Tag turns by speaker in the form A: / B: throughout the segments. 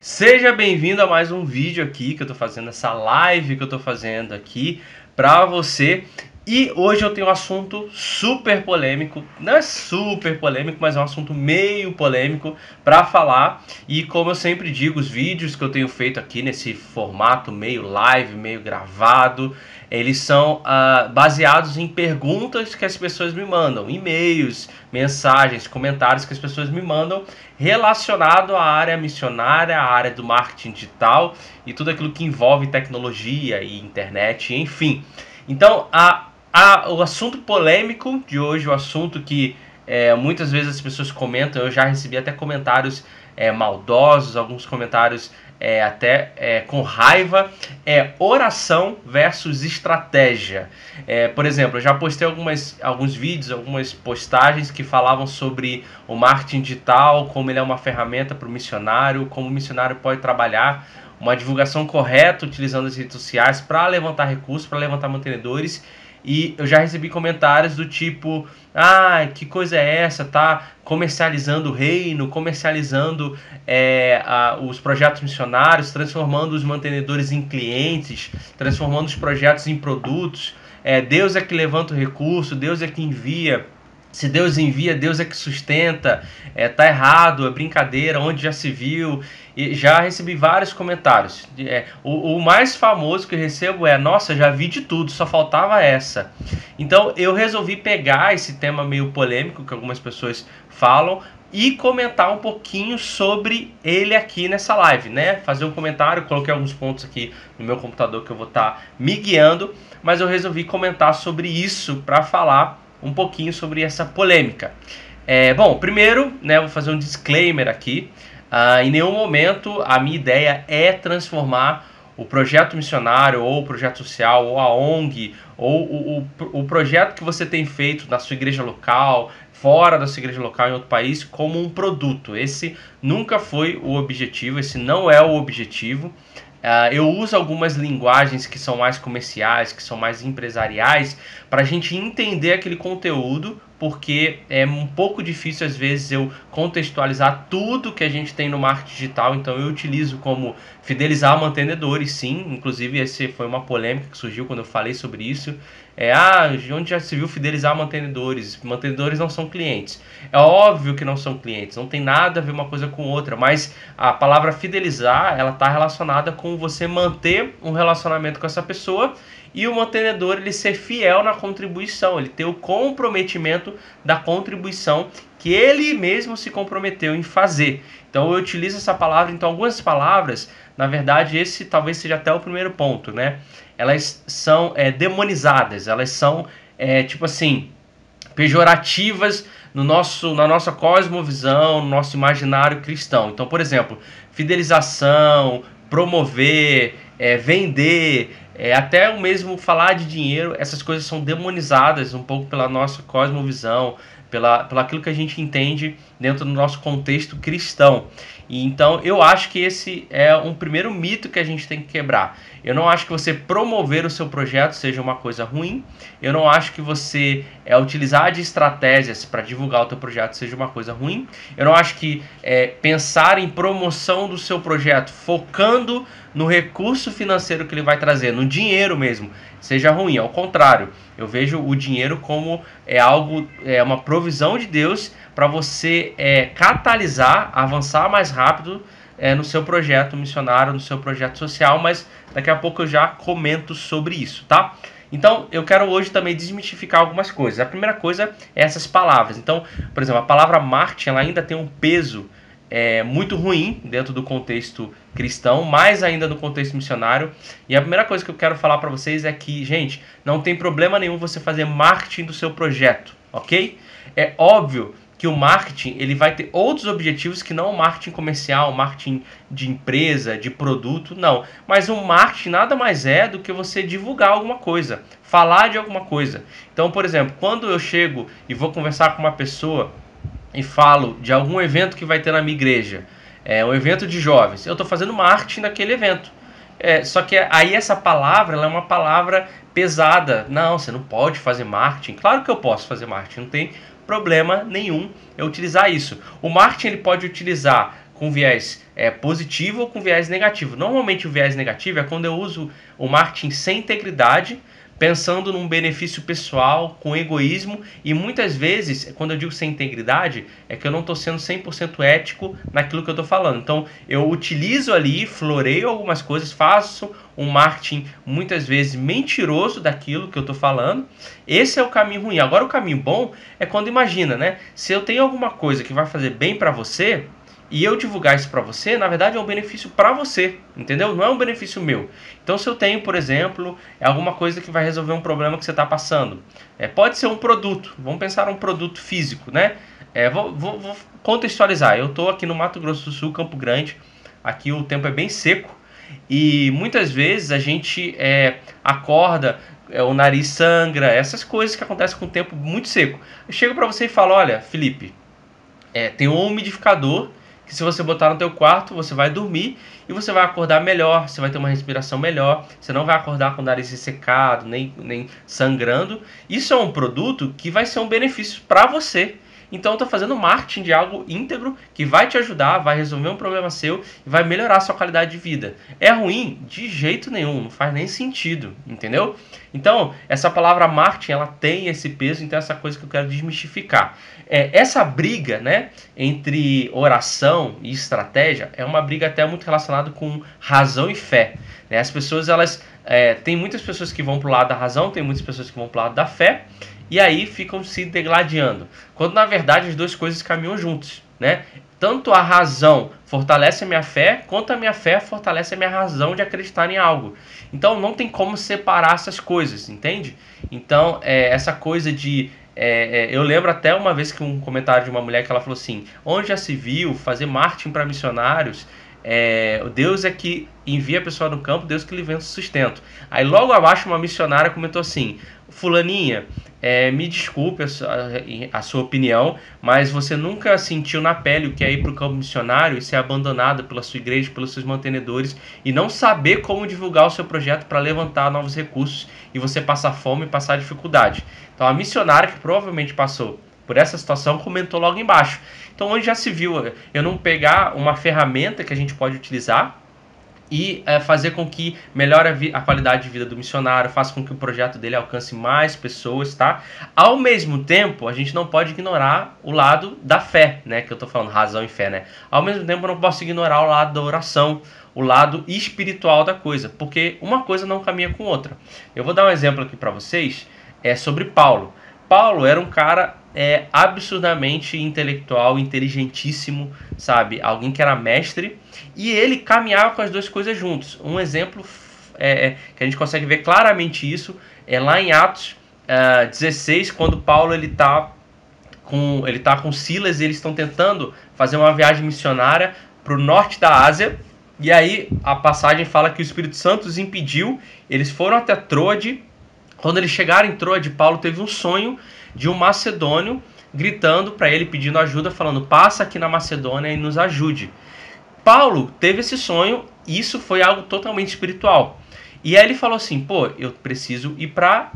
A: Seja bem-vindo a mais um vídeo aqui que eu tô fazendo, essa live que eu tô fazendo aqui pra você. E hoje eu tenho um assunto super polêmico, não é super polêmico, mas é um assunto meio polêmico pra falar. E como eu sempre digo, os vídeos que eu tenho feito aqui nesse formato meio live, meio gravado, eles são baseados em perguntas que as pessoas me mandam, e-mails, mensagens, comentários que as pessoas me mandam relacionado à área missionária, à área do marketing digital e tudo aquilo que envolve tecnologia e internet, enfim. Então, o assunto polêmico de hoje, o assunto que muitas vezes as pessoas comentam, eu já recebi até comentários maldosos, alguns comentários até com raiva, oração versus estratégia. Por exemplo, eu já postei alguns vídeos, algumas postagens que falavam sobre o marketing digital, como ele é uma ferramenta para o missionário, como o missionário pode trabalhar uma divulgação correta utilizando as redes sociais para levantar recursos, para levantar mantenedores. E eu já recebi comentários do tipo: ah, que coisa é essa? Tá comercializando o reino, comercializando os projetos missionários, transformando os mantenedores em clientes, transformando os projetos em produtos. Deus é que levanta o recurso, Deus é que envia. Se Deus envia, Deus é que sustenta, tá errado, é brincadeira, onde já se viu. E já recebi vários comentários. O mais famoso que eu recebo é: nossa, já vi de tudo, só faltava essa. Então eu resolvi pegar esse tema meio polêmico que algumas pessoas falam e comentar um pouquinho sobre ele aqui nessa live, né? Fazer um comentário, coloquei alguns pontos aqui no meu computador que eu vou estar me guiando, mas eu resolvi comentar sobre isso para falar um pouquinho sobre essa polêmica. Bom, primeiro, né, vou fazer um disclaimer aqui. Em nenhum momento a minha ideia é transformar o projeto missionário, ou o projeto social, ou a ONG, ou o projeto que você tem feito na sua igreja local, fora da sua igreja local, em outro país, como um produto. Esse nunca foi o objetivo, esse não é o objetivo. Eu uso algumas linguagens que são mais comerciais, que são mais empresariais, para a gente entender aquele conteúdo, porque é um pouco difícil às vezes eu contextualizar tudo que a gente tem no marketing digital. Então eu utilizo como fidelizar mantenedores, sim. Inclusive essa foi uma polêmica que surgiu quando eu falei sobre isso. Onde já se viu fidelizar mantenedores? Mantenedores não são clientes. É óbvio que não são clientes, não tem nada a ver uma coisa com outra, mas a palavra fidelizar, ela está relacionada com você manter um relacionamento com essa pessoa e o mantenedor ele ser fiel na contribuição, ele ter o comprometimento da contribuição que ele mesmo se comprometeu em fazer. Então eu utilizo essa palavra. Então algumas palavras, na verdade esse talvez seja até o primeiro ponto, né? Elas são demonizadas, elas são tipo assim, pejorativas na nossa cosmovisão, no nosso imaginário cristão. Então, por exemplo, fidelização, promover, vender, até o mesmo falar de dinheiro, essas coisas são demonizadas um pouco pela nossa cosmovisão, pela aquilo que a gente entende dentro do nosso contexto cristão. E então eu acho que esse é um primeiro mito que a gente tem que quebrar. Eu não acho que você promover o seu projeto seja uma coisa ruim. Eu não acho que você utilizar de estratégias para divulgar o teu projeto seja uma coisa ruim. Eu não acho que pensar em promoção do seu projeto focando no recurso financeiro que ele vai trazer, no dinheiro mesmo, seja ruim. Ao contrário, eu vejo o dinheiro como uma provisão de Deus para você catalisar, avançar mais rápido no seu projeto missionário, no seu projeto social, mas daqui a pouco eu já comento sobre isso, tá? Então, eu quero hoje também desmistificar algumas coisas. A primeira coisa é essas palavras. Então, por exemplo, a palavra marketing ela ainda tem um peso muito ruim dentro do contexto cristão, mais ainda no contexto missionário. E a primeira coisa que eu quero falar para vocês é que, gente, não tem problema nenhum você fazer marketing do seu projeto, ok? É óbvio que o marketing ele vai ter outros objetivos que não o marketing comercial, o marketing de empresa, de produto, não. Mas o marketing nada mais é do que você divulgar alguma coisa, falar de alguma coisa. Então, por exemplo, quando eu chego e vou conversar com uma pessoa e falo de algum evento que vai ter na minha igreja, um evento de jovens, eu estou fazendo marketing daquele evento. Só que aí essa palavra ela é uma palavra pesada. Não, você não pode fazer marketing. Claro que eu posso fazer marketing, não tem problema nenhum eu utilizar isso. O marketing ele pode utilizar com viés positivo ou com viés negativo. Normalmente o viés negativo é quando eu uso o marketing sem integridade, pensando num benefício pessoal, com egoísmo, e muitas vezes, quando eu digo sem integridade, é que eu não estou sendo 100% ético naquilo que eu estou falando. Então, eu utilizo ali, floreio algumas coisas, faço um marketing muitas vezes mentiroso daquilo que eu estou falando. Esse é o caminho ruim. Agora, o caminho bom é quando imagina, né? Se eu tenho alguma coisa que vai fazer bem para você, e eu divulgar isso para você, na verdade é um benefício para você, entendeu? Não é um benefício meu. Então, se eu tenho, por exemplo, alguma coisa que vai resolver um problema que você está passando, pode ser um produto, vamos pensar num produto físico, né? Vou contextualizar. Eu estou aqui no Mato Grosso do Sul, Campo Grande, aqui o tempo é bem seco e muitas vezes a gente acorda, o nariz sangra, essas coisas que acontecem com o tempo muito seco. Eu chego para você e falo, olha, Felipe, tem um umidificador que se você botar no teu quarto, você vai dormir e você vai acordar melhor, você vai ter uma respiração melhor, você não vai acordar com o nariz ressecado, nem sangrando. Isso é um produto que vai ser um benefício para você. Então eu estou fazendo marketing de algo íntegro que vai te ajudar, vai resolver um problema seu e vai melhorar a sua qualidade de vida. É ruim? De jeito nenhum, não faz nem sentido, entendeu? Então, essa palavra marketing, ela tem esse peso, então essa coisa que eu quero desmistificar. Essa briga, né, entre oração e estratégia é uma briga até muito relacionada com razão e fé. Né? As pessoas, tem muitas pessoas que vão para o lado da razão, tem muitas pessoas que vão para o lado da fé, e aí ficam se degladiando. Quando na verdade as duas coisas caminham juntos, né? Tanto a razão fortalece a minha fé, quanto a minha fé fortalece a minha razão de acreditar em algo. Então não tem como separar essas coisas, entende? Então essa coisa de... eu lembro até uma vez que um comentário de uma mulher que ela falou assim, onde já se viu fazer marketing para missionários, Deus é que envia a pessoa no campo, Deus que lhe vem o sustento. Aí logo abaixo uma missionária comentou assim, fulaninha, me desculpe a sua opinião, mas você nunca sentiu na pele o que é ir para o campo missionário e ser abandonada pela sua igreja, pelos seus mantenedores e não saber como divulgar o seu projeto para levantar novos recursos e você passar fome e passar dificuldade. Então a missionária que provavelmente passou por essa situação comentou logo embaixo. Então onde já se viu eu não pegar uma ferramenta que a gente pode utilizar e fazer com que melhore a qualidade de vida do missionário, faça com que o projeto dele alcance mais pessoas, tá? Ao mesmo tempo, a gente não pode ignorar o lado da fé, né? Que eu tô falando, razão e fé, né? Ao mesmo tempo, eu não posso ignorar o lado da oração, o lado espiritual da coisa, porque uma coisa não caminha com outra. Eu vou dar um exemplo aqui para vocês, sobre Paulo. Paulo era um cara absurdamente intelectual, inteligentíssimo, sabe? Alguém que era mestre e ele caminhava com as duas coisas juntos. Um exemplo que a gente consegue ver claramente isso é lá em Atos 16, quando Paulo ele tá com Silas e eles estão tentando fazer uma viagem missionária para o norte da Ásia. E aí a passagem fala que o Espírito Santo os impediu, eles foram até Troade. Quando eles chegaram em Troade, Paulo teve um sonho de um macedônio gritando para ele, pedindo ajuda, falando, passa aqui na Macedônia e nos ajude. Paulo teve esse sonho e isso foi algo totalmente espiritual. E aí ele falou assim, pô, eu preciso ir para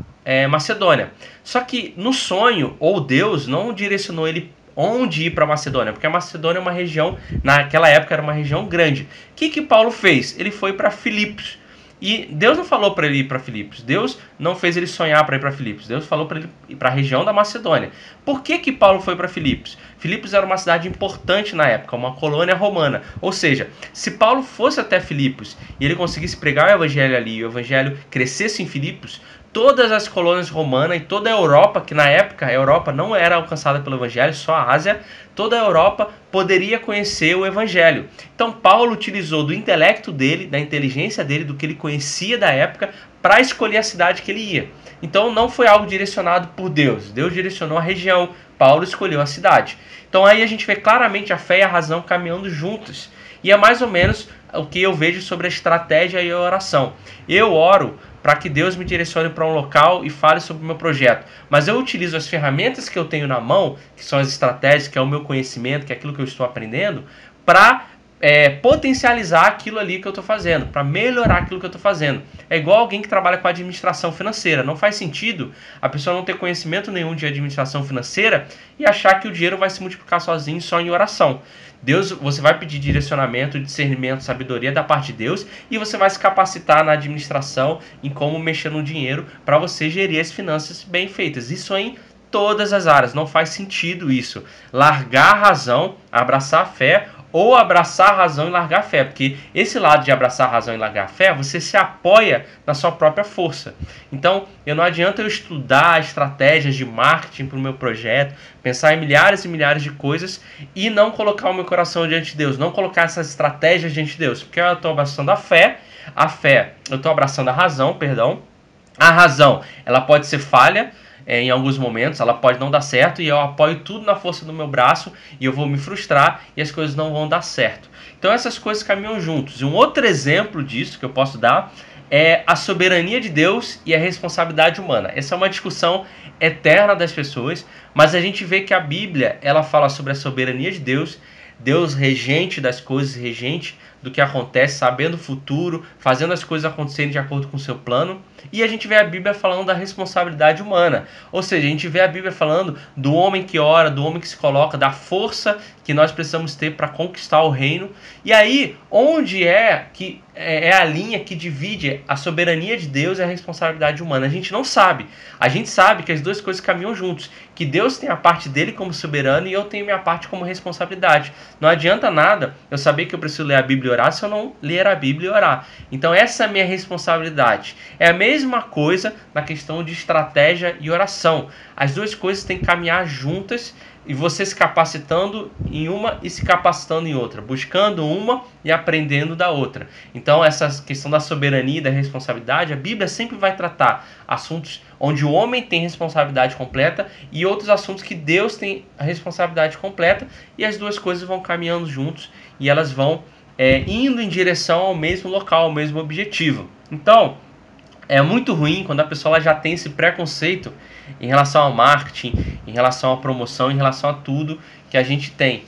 A: Macedônia. Só que no sonho, ou Deus não direcionou ele onde ir para Macedônia, porque a Macedônia é uma região, naquela época era uma região grande. O que Paulo fez? Ele foi para Filipos. E Deus não falou para ele ir para Filipos. Deus não fez ele sonhar para ir para Filipos. Deus falou para ele ir para a região da Macedônia. Por que Paulo foi para Filipos? Filipos era uma cidade importante na época, uma colônia romana. Ou seja, se Paulo fosse até Filipos e ele conseguisse pregar o evangelho ali, e o evangelho crescesse em Filipos, todas as colônias romanas e toda a Europa, que na época a Europa não era alcançada pelo evangelho, só a Ásia, toda a Europa poderia conhecer o evangelho. Então Paulo utilizou do intelecto dele, da inteligência dele, do que ele conhecia da época, para escolher a cidade que ele ia. Então não foi algo direcionado por Deus. Deus direcionou a região, Paulo escolheu a cidade. Então aí a gente vê claramente a fé e a razão caminhando juntos. E é mais ou menos o que eu vejo sobre a estratégia e a oração. Eu oro para que Deus me direcione para um local e fale sobre o meu projeto. Mas eu utilizo as ferramentas que eu tenho na mão, que são as estratégias, que é o meu conhecimento, que é aquilo que eu estou aprendendo, para potencializar aquilo ali que eu estou fazendo, para melhorar aquilo que eu estou fazendo. É igual alguém que trabalha com administração financeira. Não faz sentido a pessoa não ter conhecimento nenhum de administração financeira e achar que o dinheiro vai se multiplicar sozinho só em oração. Deus, você vai pedir direcionamento, discernimento, sabedoria da parte de Deus e você vai se capacitar na administração, em como mexer no dinheiro para você gerir as finanças bem feitas. Isso em todas as áreas. Não faz sentido isso. Largar a razão, abraçar a fé, ou abraçar a razão e largar a fé, porque esse lado de abraçar a razão e largar a fé, você se apoia na sua própria força. Então, não adianta eu estudar estratégias de marketing para o meu projeto, pensar em milhares e milhares de coisas e não colocar o meu coração diante de Deus, não colocar essas estratégias diante de Deus, porque eu estou abraçando a fé, eu estou abraçando a razão, a razão, ela pode ser falha, em alguns momentos, ela pode não dar certo e eu apoio tudo na força do meu braço e eu vou me frustrar e as coisas não vão dar certo. Então essas coisas caminham juntos. E um outro exemplo disso que eu posso dar é a soberania de Deus e a responsabilidade humana. Essa é uma discussão eterna das pessoas, mas a gente vê que a Bíblia ela fala sobre a soberania de Deus, Deus regente das coisas, regente do que acontece, sabendo o futuro, fazendo as coisas acontecerem de acordo com o seu plano. E a gente vê a Bíblia falando da responsabilidade humana. Ou seja, a gente vê a Bíblia falando do homem que ora, do homem que se coloca, da força que nós precisamos ter para conquistar o reino. E aí, onde é a linha que divide a soberania de Deus e a responsabilidade humana? A gente não sabe. A gente sabe que as duas coisas caminham juntos. Que Deus tem a parte dele como soberano e eu tenho minha parte como responsabilidade. Não adianta nada eu saber que eu preciso ler a Bíblia e orar se eu não ler a Bíblia e orar. Então essa é a minha responsabilidade. É a mesma coisa na questão de estratégia e oração. As duas coisas têm que caminhar juntas e você se capacitando em uma e se capacitando em outra, buscando uma e aprendendo da outra. Então essa questão da soberania e da responsabilidade, a Bíblia sempre vai tratar assuntos onde o homem tem responsabilidade completa e outros assuntos que Deus tem a responsabilidade completa, e as duas coisas vão caminhando juntos e elas vão indo em direção ao mesmo local, ao mesmo objetivo. Então, é muito ruim quando a pessoa já tem esse preconceito em relação ao marketing, em relação à promoção, em relação a tudo que a gente tem.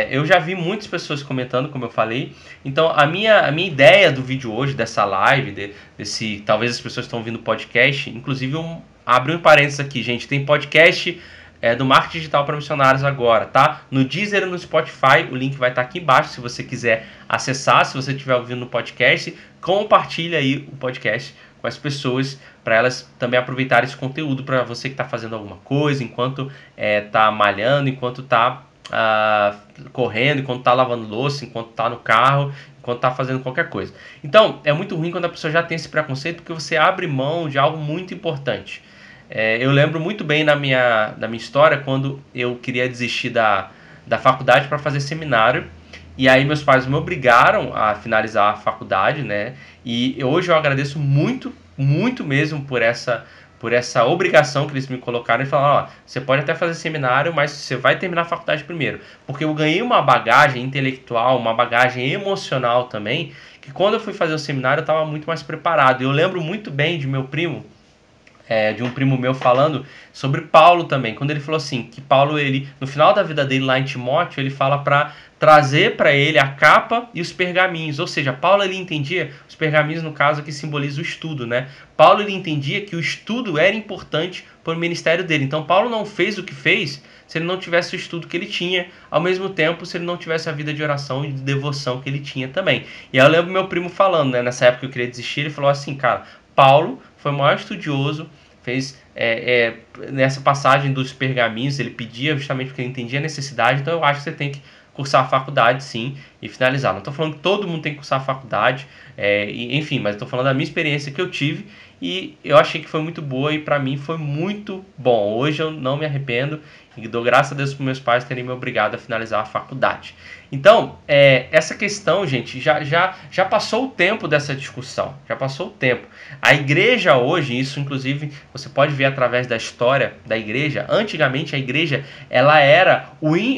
A: Eu já vi muitas pessoas comentando, como eu falei. Então, a minha ideia do vídeo hoje, dessa live, talvez as pessoas estão ouvindo podcast, inclusive abro um parênteses aqui, gente, tem podcast do Marketing Digital para Missionários agora, tá? No Deezer e no Spotify, o link vai estar aqui embaixo se você quiser acessar. Se você estiver ouvindo no podcast, compartilha aí o podcast com as pessoas, para elas também aproveitarem esse conteúdo, para você que está fazendo alguma coisa, enquanto está malhando, enquanto está correndo, enquanto está lavando louça, enquanto está no carro, enquanto está fazendo qualquer coisa. Então, é muito ruim quando a pessoa já tem esse preconceito, porque você abre mão de algo muito importante. Eu lembro muito bem da minha história quando eu queria desistir da faculdade para fazer seminário. E aí meus pais me obrigaram a finalizar a faculdade, né? E hoje eu agradeço muito, muito mesmo por essa obrigação que eles me colocaram e falaram, você pode até fazer seminário, mas você vai terminar a faculdade primeiro. Porque eu ganhei uma bagagem intelectual, uma bagagem emocional também, que quando eu fui fazer o seminário eu estava muito mais preparado. E eu lembro muito bem de meu primo, de um primo meu falando sobre Paulo também, quando ele falou assim, que Paulo, no final da vida dele lá em Timóteo, ele fala para trazer para ele a capa e os pergaminhos, ou seja, Paulo ele entendia, os pergaminhos no caso que simboliza o estudo, né? Paulo ele entendia que o estudo era importante para o ministério dele, então Paulo não fez o que fez se ele não tivesse o estudo que ele tinha, ao mesmo tempo se ele não tivesse a vida de oração e de devoção que ele tinha também. E aí eu lembro meu primo falando, né, nessa época que eu queria desistir, ele falou assim, cara, Paulo foi o maior estudioso, fez nessa passagem dos pergaminhos, ele pedia justamente porque ele entendia a necessidade, então eu acho que você tem que cursar a faculdade sim e finalizar. Não estou falando que todo mundo tem que cursar a faculdade, enfim, mas estou falando da minha experiência que eu tive e eu achei que foi muito boa e para mim foi muito bom. Hoje eu não me arrependo e dou graças a Deus por meus pais terem me obrigado a finalizar a faculdade. Então, essa questão, gente, já passou o tempo dessa discussão, já passou o tempo. A igreja hoje, isso inclusive você pode ver através da história da igreja, antigamente a igreja ela era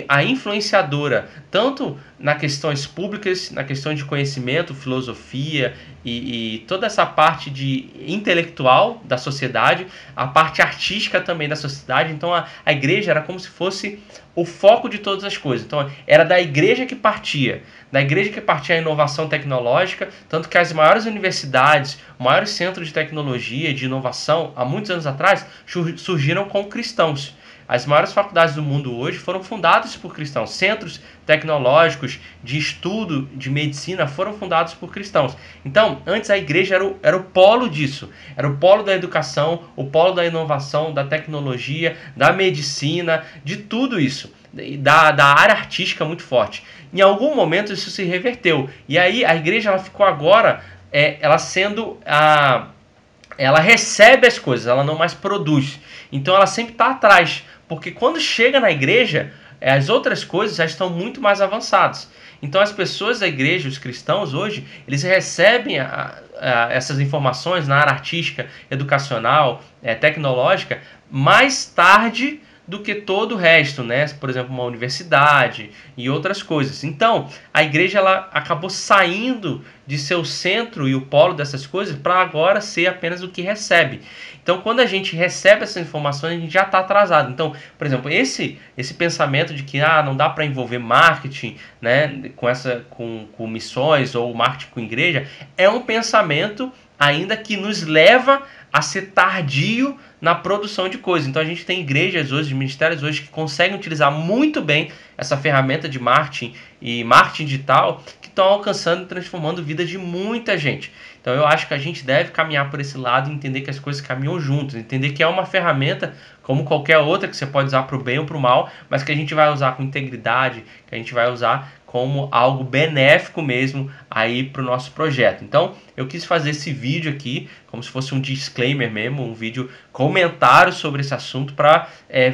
A: a influenciadora, tanto nas questões públicas, na questão de conhecimento, filosofia e toda essa parte de intelectual da sociedade, a parte artística também da sociedade. Então a igreja era como se fosse o foco de todas as coisas. Então era da igreja que partia a inovação tecnológica, tanto que as maiores universidades, maiores centros de tecnologia e de inovação, há muitos anos atrás, surgiram com cristãos. As maiores faculdades do mundo hoje foram fundadas por cristãos. Centros tecnológicos de estudo de medicina foram fundados por cristãos. Então, antes a igreja era o polo disso. Era o polo da educação, o polo da inovação, da tecnologia, da medicina, de tudo isso. Da área artística muito forte. Em algum momento isso se reverteu. E aí a igreja ela ficou agora, ela sendo ela recebe as coisas, ela não mais produz. Então ela sempre está atrás. Porque quando chega na igreja, as outras coisas já estão muito mais avançadas. Então as pessoas da igreja, os cristãos hoje, eles recebem essas informações na área artística, educacional, tecnológica, mais tarde do que todo o resto, né? Por exemplo, uma universidade e outras coisas. Então, a igreja ela acabou saindo de seu centro e o polo dessas coisas para agora ser apenas o que recebe. Então, quando a gente recebe essas informações, a gente já está atrasado. Então, por exemplo, esse pensamento de que não dá para envolver marketing, né, com missões ou marketing com igreja, é um pensamento ainda que nos leva a ser tardio na produção de coisas. Então a gente tem igrejas hoje, ministérios hoje que conseguem utilizar muito bem essa ferramenta de marketing e marketing digital, que estão alcançando e transformando a vida de muita gente. Então eu acho que a gente deve caminhar por esse lado e entender que as coisas caminham juntas, entender que é uma ferramenta como qualquer outra que você pode usar para o bem ou para o mal, mas que a gente vai usar com integridade, que a gente vai usar como algo benéfico mesmo aí para o nosso projeto. Então eu quis fazer esse vídeo aqui como se fosse um disclaimer mesmo, um vídeo comentário sobre esse assunto para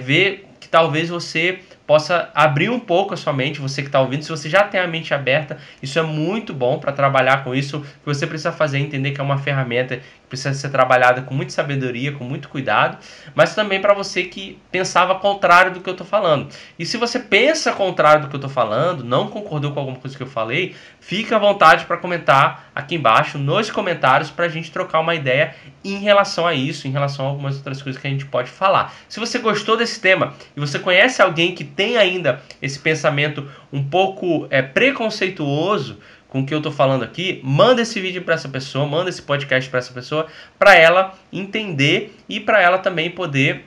A: ver que talvez você possa abrir um pouco a sua mente, você que está ouvindo. Se você já tem a mente aberta, isso é muito bom para trabalhar com isso. O que você precisa fazer é entender que é uma ferramenta que precisa ser trabalhada com muita sabedoria, com muito cuidado, mas também para você que pensava contrário do que eu estou falando. E se você pensa contrário do que eu estou falando, não concordou com alguma coisa que eu falei, fique à vontade para comentar aqui embaixo, nos comentários, para a gente trocar uma ideia em relação a isso, em relação a algumas outras coisas que a gente pode falar. Se você gostou desse tema e você conhece alguém que tem ainda esse pensamento um pouco preconceituoso com o que eu estou falando aqui, manda esse vídeo para essa pessoa, manda esse podcast para essa pessoa, para ela entender e para ela também poder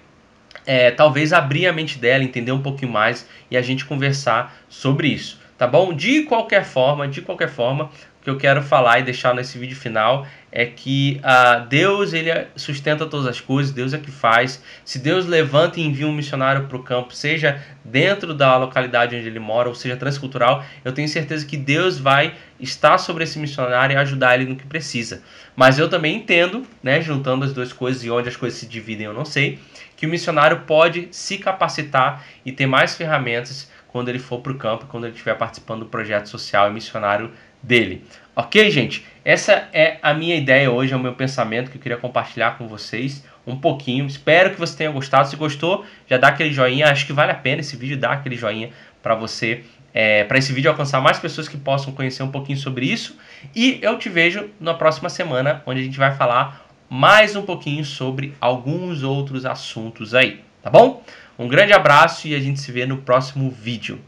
A: talvez abrir a mente dela, entender um pouquinho mais e a gente conversar sobre isso, tá bom? De qualquer forma, o que eu quero falar e deixar nesse vídeo final é que Deus ele sustenta todas as coisas, Deus é que faz. Se Deus levanta e envia um missionário para o campo, seja dentro da localidade onde ele mora, ou seja transcultural, eu tenho certeza que Deus vai estar sobre esse missionário e ajudar ele no que precisa. Mas eu também entendo, né, juntando as duas coisas e onde as coisas se dividem eu não sei, que o missionário pode se capacitar e ter mais ferramentas quando ele for para o campo, quando ele estiver participando do projeto social e missionário dele. Ok, gente? Essa é a minha ideia hoje, é o meu pensamento que eu queria compartilhar com vocês um pouquinho. Espero que você tenha gostado. Se gostou, já dá aquele joinha. Acho que vale a pena esse vídeo, dá aquele joinha para você, para esse vídeo alcançar mais pessoas que possam conhecer um pouquinho sobre isso. E eu te vejo na próxima semana, onde a gente vai falar mais um pouquinho sobre alguns outros assuntos aí, tá bom? Um grande abraço e a gente se vê no próximo vídeo.